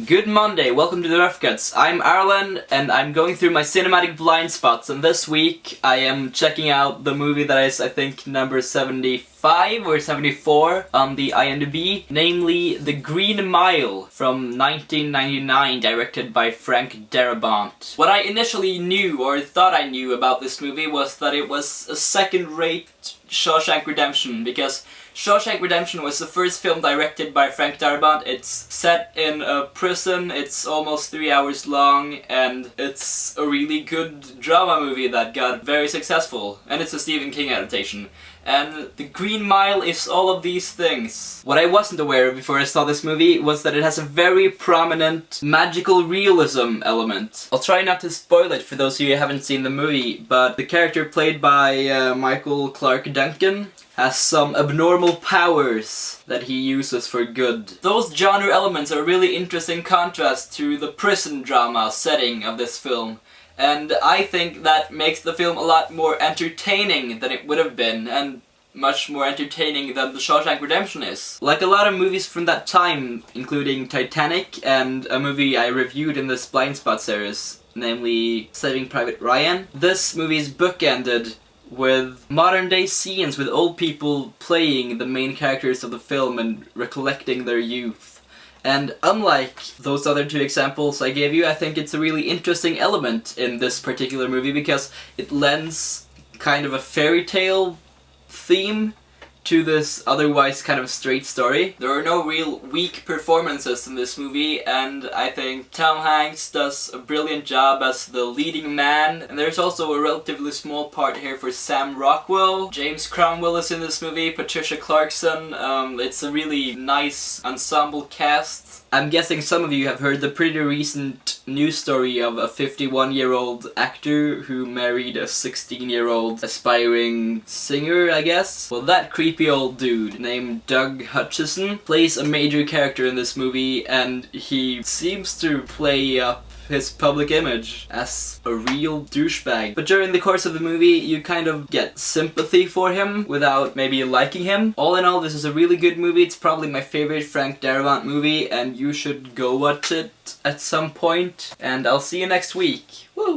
Good Monday, welcome to TheRoughCuts. I'm Arlen, and I'm going through my cinematic blind spots, and this week I am checking out the movie that is, I think, number 75 or 74 on the IMDb, namely The Green Mile from 1999, directed by Frank Darabont. What I initially knew, or thought I knew about this movie, was that it was a second-rate Shawshank Redemption, because Shawshank Redemption was the first film directed by Frank Darabont. It's set in a prison, it's almost 3 hours long, and it's a really good drama movie that got very successful. And it's a Stephen King adaptation. And The Green Mile is all of these things. What I wasn't aware of before I saw this movie was that it has a very prominent magical realism element. I'll try not to spoil it for those of you who haven't seen the movie, but the character played by Michael Clark Duncan has some abnormal powers that he uses for good. Those genre elements are really interesting contrast to the prison drama setting of this film. And I think that makes the film a lot more entertaining than it would have been, and much more entertaining than The Shawshank Redemption is. Like a lot of movies from that time, including Titanic and a movie I reviewed in this Blind Spot series, namely Saving Private Ryan, this movie's bookended with modern day scenes with old people playing the main characters of the film and recollecting their youth. And unlike those other two examples I gave you, I think it's a really interesting element in this particular movie because it lends kind of a fairy tale theme to this otherwise kind of straight story. There are no real weak performances in this movie, and I think Tom Hanks does a brilliant job as the leading man, and there's also a relatively small part here for Sam Rockwell. James Cromwell is in this movie, Patricia Clarkson. It's a really nice ensemble cast. I'm guessing some of you have heard the pretty recent news story of a 51-year-old actor who married a 16-year-old aspiring singer, I guess? Well, that creepy old dude named Doug Hutchison plays a major character in this movie, and he seems to play up his public image as a real douchebag. But during the course of the movie, you kind of get sympathy for him without maybe liking him. All in all, this is a really good movie. It's probably my favorite Frank Darabont movie, and you should go watch it at some point. And I'll see you next week. Woo!